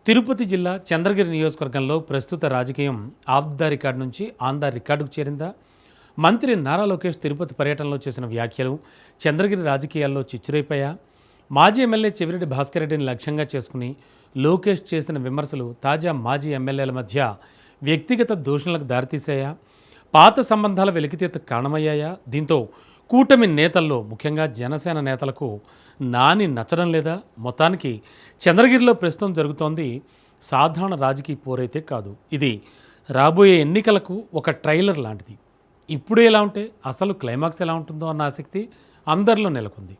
తిరుపతి జిల్లా చంద్రగిరి నియోజకవర్గంలో ప్రస్తుత రాజకీయం ఆఫ్ ద రికార్డు నుంచి ఆన్ ద రికార్డుకు చేరిందా? మంత్రి నారా లోకేష్ తిరుపతి పర్యటనలో చేసిన వ్యాఖ్యలు చంద్రగిరి రాజకీయాల్లో చిచ్చురైపోయా? మాజీ ఎమ్మెల్యే చెవిరెడ్డి భాస్కర్ రెడ్డిని లక్ష్యంగా చేసుకుని లోకేష్ చేసిన విమర్శలు తాజా మాజీ ఎమ్మెల్యేల మధ్య వ్యక్తిగత దూషణలకు దారితీశాయా? పాత సంబంధాల వెలికితీతకు కారణమయ్యాయా? దీంతో కూటమి నేతల్లో ముఖ్యంగా జనసేన నేతలకు నాని నచ్చడం లేదా? మొత్తానికి చంద్రగిరిలో ప్రస్తుతం జరుగుతోంది సాధారణ రాజకీయ పోరైతే కాదు, ఇది రాబోయే ఎన్నికలకు ఒక ట్రైలర్ లాంటిది. ఇప్పుడే ఎలా ఉంటే అసలు క్లైమాక్స్ ఎలా ఉంటుందో అన్న ఆసక్తి అందరిలో నెలకొంది.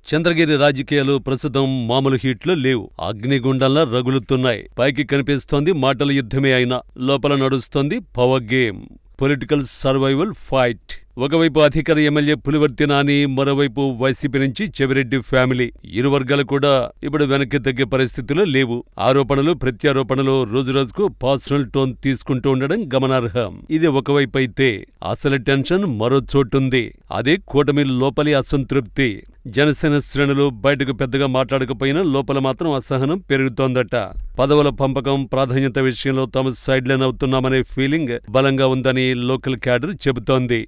చంద్రగిరి రాజకీయాలు ప్రస్తుతం మామూలు హీట్లో లేవు. అగ్నిగుండంలా రగులుతున్నాయి. పైకి కనిపిస్తోంది మాటల యుద్ధమే అయినా లోపల నడుస్తోంది power game, political survival fight. ఒకవైపు అధికార ఎమ్మెల్యే పులివర్తి నాని, మరోవైపు వైసీపీ నుంచి చెవిరెడ్డి ఫ్యామిలీ. ఇరు వర్గాలు కూడా ఇప్పుడు వెనక్కి తగ్గే పరిస్థితిలో లేవు. ఆరోపణలు ప్రత్యారోపణలు రోజురోజుకు పర్సనల్ టోన్ తీసుకుంటూ ఉండడం గమనార్హం. ఇది ఒకవైపు అయితే అసలు టెన్షన్ మరో చోటుంది. అదే కూటమి లోపలి అసంతృప్తి. జనసేన శ్రేణులు బయటకు పెద్దగా మాట్లాడకపోయినా లోపల మాత్రం అసహనం పెరుగుతోందట. పదవుల పంపకం ప్రాధాన్యత విషయంలో తాము సైడ్ లైన్ అవుతున్నామనే ఫీలింగ్ బలంగా ఉందని లోకల్ క్యాడర్ చెబుతోంది.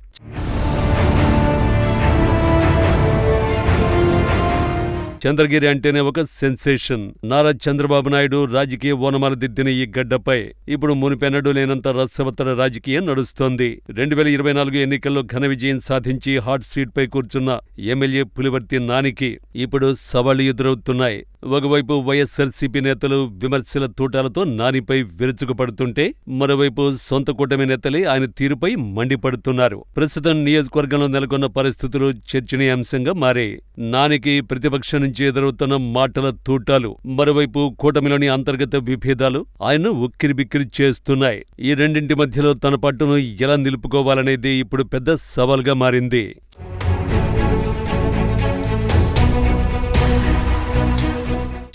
చంద్రగిరి అంటేనే ఒక సెన్సేషన్. నారా చంద్రబాబు నాయుడు రాజకీయ ఓనమాల దిద్దిన ఈ గడ్డపై ఇప్పుడు మునిపెన్నడూ లేనంత రసవత్తర రాజకీయం నడుస్తోంది. 2024 ఎన్నికల్లో ఘన విజయం సాధించి హాట్ సీట్ పై కూర్చున్న ఎమ్మెల్యే పులివర్తి నానికి ఇప్పుడు సవాళ్లు ఎదురవుతున్నాయి. ఒకవైపు వైఎస్ఆర్సీపీ నేతలు విమర్శల తూటాలతో నానిపై విరుచుకుపడుతుంటే, మరోవైపు సొంత కూటమి నేతలే ఆయన తీరుపై మండిపడుతున్నారు. ప్రస్తుతం నియోజకవర్గంలో నెలకొన్న పరిస్థితులు చర్చనీయాంశంగా మారాయి. నానికి ప్రతిపక్షం నుంచి ఎదురవుతున్న మాటల తూటాలు, మరోవైపు కూటమిలోని అంతర్గత విభేదాలు ఆయన్ను ఉక్కిరిబిక్కిరి చేస్తున్నాయి. ఈ రెండింటి మధ్యలో తన పట్టును ఎలా నిలుపుకోవాలనేది ఇప్పుడు పెద్ద సవాల్గా మారింది.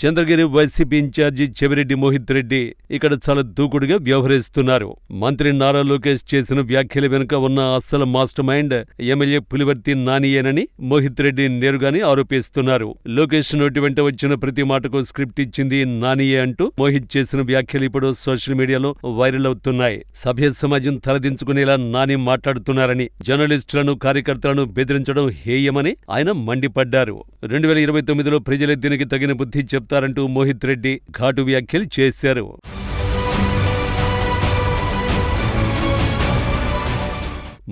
చంద్రగిరి వైసీపీ ఇన్ఛార్జి చెవిరెడ్డి మోహిత్ రెడ్డి ఇక్కడ చాలా దూకుడుగా వ్యవహరిస్తున్నారు. మంత్రి నారా లోకేష్ చేసిన వ్యాఖ్యల వెనుక ఉన్న అస్సలు మాస్టర్ మైండ్ ఎమ్మెల్యే పులివర్తి నానియేనని మోహిత్ రెడ్డి నేరుగానే ఆరోపిస్తున్నారు. లోకేష్ నోటి వెంట వచ్చిన ప్రతి మాటకు స్క్రిప్ట్ ఇచ్చింది నానియే అంటూ మోహిత్ చేసిన వ్యాఖ్యలు ఇప్పుడు సోషల్ మీడియాలో వైరల్ అవుతున్నాయి. సభ్య సమాజం తలదించుకునేలా నాని మాట్లాడుతున్నారని, జర్నలిస్టులను కార్యకర్తలను బెదిరించడం హేయమని ఆయన మండిపడ్డారు. 2029లో ప్రజలే దీనికి తగిన బుద్ధి చెప్తారంటూ మోహిత్ రెడ్డి ఘాటు వ్యాఖ్యలు చేశారు.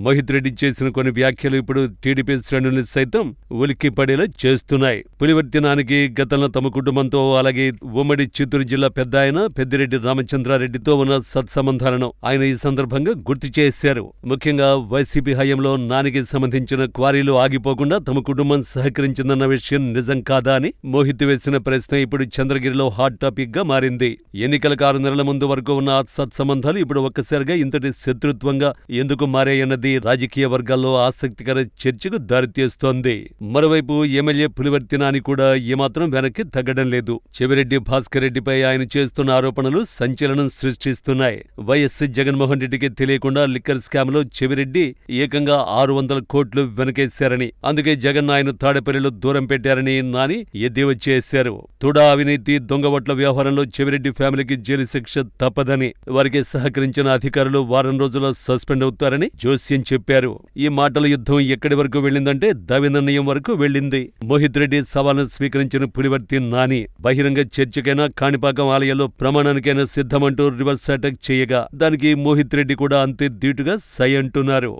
మోహిత్ రెడ్డి చేసిన కొన్ని వ్యాఖ్యలు ఇప్పుడు టీడీపీ శ్రేణుల్ని సైతం ఉలిక్కి పడేలా చేస్తున్నాయి. పులివర్తి నానికి గతంలో తమ కుటుంబంతో, అలాగే ఉమ్మడి చిత్తూరు జిల్లా పెద్ద ఆయన పెద్దిరెడ్డి రామచంద్రారెడ్డితో ఉన్న సత్సంబంధాలను ఆయన ఈ సందర్భంగా గుర్తు చేశారు. ముఖ్యంగా వైసీపీ హయాంలో నానికి సంబంధించిన క్వారీలు ఆగిపోకుండా తమ కుటుంబం సహకరించిందన్న విషయం నిజం కాదా అని మోహిత్ వేసిన ప్రశ్న ఇప్పుడు చంద్రగిరిలో హాట్ టాపిక్ గా మారింది. ఎన్నికలకు 6 నెలల ముందు వరకు ఉన్న సత్సంబంధాలు ఇప్పుడు ఒక్కసారిగా ఇంతటి శత్రుత్వంగా ఎందుకు మారాయన్నది రాజకీయ వర్గాల్లో ఆసక్తికర చర్చకు దారితీస్తోంది. మరోవైపు ఎమ్మెల్యే పులివర్తి నాని కూడా ఏమాత్రం వెనక్కి తగ్గడం లేదు. చెవిరెడ్డి భాస్కర్ రెడ్డిపై ఆయన చేస్తున్న ఆరోపణలు సంచలనం సృష్టిస్తున్నాయి. వైఎస్ జగన్మోహన్ రెడ్డికి తెలియకుండా లిక్కర్ స్కామ్ లో చెవిరెడ్డి ఏకంగా 600 కోట్లు వెనకేశారని, అందుకే జగన్ ఆయన తాడేపల్లిలో దూరం పెట్టారని నాని ఎద్దేవా చేశారు. తుడా అవినీతి దొంగ ఓట్ల వ్యవహారంలో చెవిరెడ్డి ఫ్యామిలీకి జైలు శిక్ష తప్పదని, వారికి సహకరించిన అధికారులు వారం రోజుల్లో సస్పెండ్ అవుతారని జోస్యం చెప్పారు. ఈ మాటల యుద్ధం ఎక్కడి వరకు వెళ్ళిందంటే దవి నిర్ణయం వరకు వెళ్ళింది. మోహిత్ రెడ్డి సవాల్ను స్వీకరించిన పులివర్తి నాని బహిరంగ చర్చకైనా, కాణిపాకం ఆలయంలో ప్రమాణానికైనా సిద్ధమంటూ రివర్స్ అటాక్ చేయగా దానికి మోహిత్ రెడ్డి కూడా అంతే ధీటుగా సై అంటున్నారు.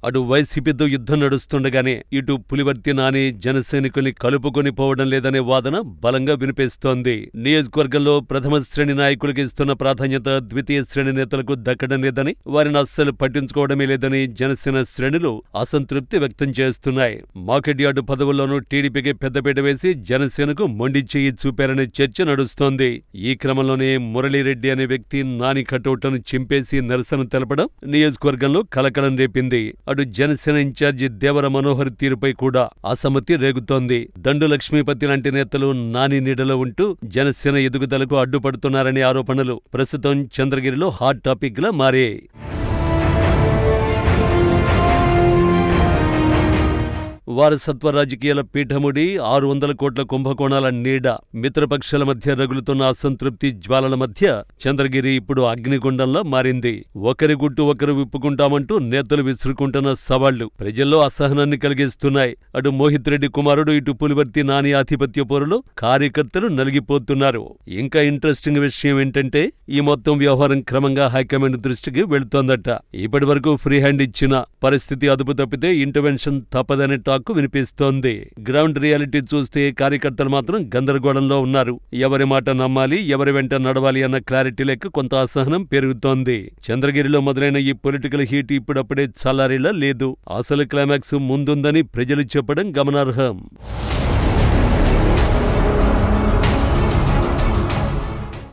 అటు వైసీపీతో యుద్ధం నడుస్తుండగానే ఇటు పులివర్తి నాని జనసైనికుల్ని కలుపుకొని పోవడం లేదనే వాదన బలంగా వినిపిస్తోంది. నియోజకవర్గంలో ప్రథమ శ్రేణి నాయకులకు ఇస్తున్న ప్రాధాన్యత ద్వితీయ శ్రేణి నేతలకు దక్కడం లేదని, వారిని అస్సలు పట్టించుకోవడమే లేదని జనసేన శ్రేణులు అసంతృప్తి వ్యక్తం చేస్తున్నాయి. మార్కెట్ యార్డు పదవుల్లోనూ టీడీపీకి పెద్దపీట వేసి జనసేనకు మొండి చెయ్యి చూపారనే చర్చ నడుస్తోంది. ఈ క్రమంలోనే మురళీరెడ్డి అనే వ్యక్తి నాని కటౌట్ను చింపేసి నిరసన తెలపడం నియోజకవర్గంలో కలకలం రేపింది. అటు జనసేన ఇన్ఛార్జి దేవర మనోహర్ తీరుపై కూడా అసమ్మతి రేగుతోంది. దండు లక్ష్మీపతి లాంటి నేతలు నాని నీడలో ఉంటూ జనసేన ఎదుగుదలకు అడ్డుపడుతున్నారనే ఆరోపణలు ప్రస్తుతం చంద్రగిరిలో హాట్ టాపిక్ లా మారాయి. వారసత్వ రాజకీయాల పీఠముడి 600 కోట్ల కుంభకోణాల నీడ, మిత్రపక్షాల మధ్య రగులుతున్న అసంతృప్తి జ్వాలల మధ్య చంద్రగిరి ఇప్పుడు అగ్నిగుండంలా మారింది. ఒకరి గుట్టు ఒకరు విప్పుకుంటామంటూ నేతలు విసురుకుంటున్న సవాళ్లు ప్రజల్లో అసహనాన్ని కలిగిస్తున్నాయి. అటు మోహిత్ రెడ్డి కుమారుడు, ఇటు పులివర్తి నాని ఆధిపత్య పోరులో కార్యకర్తలు నలిగిపోతున్నారు. ఇంకా ఇంట్రెస్టింగ్ విషయం ఏంటంటే ఈ మొత్తం వ్యవహారం క్రమంగా హైకమాండ్ దృష్టికి వెళుతోందట. ఇప్పటి వరకు ఫ్రీ హ్యాండ్ ఇచ్చిన పరిస్థితి అదుపు తప్పితే ఇంటర్వెన్షన్ తప్పదనే టాక్ వినిపిస్తోంది. గ్రౌండ్ రియాలిటీ చూస్తే కార్యకర్తలు మాత్రం గందరగోళంలో ఉన్నారు. ఎవరి మాట నమ్మాలి, ఎవరి వెంట నడవాలి అన్న క్లారిటీ లేక కొంత అసహనం పెరుగుతోంది. చంద్రగిరిలో మొదలైన ఈ పొలిటికల్ హీట్ ఇప్పుడప్పుడే చల్లారేలా లేదు. అసలు క్లైమాక్స్ ముందుందని ప్రజలు చెప్పడం గమనార్హం.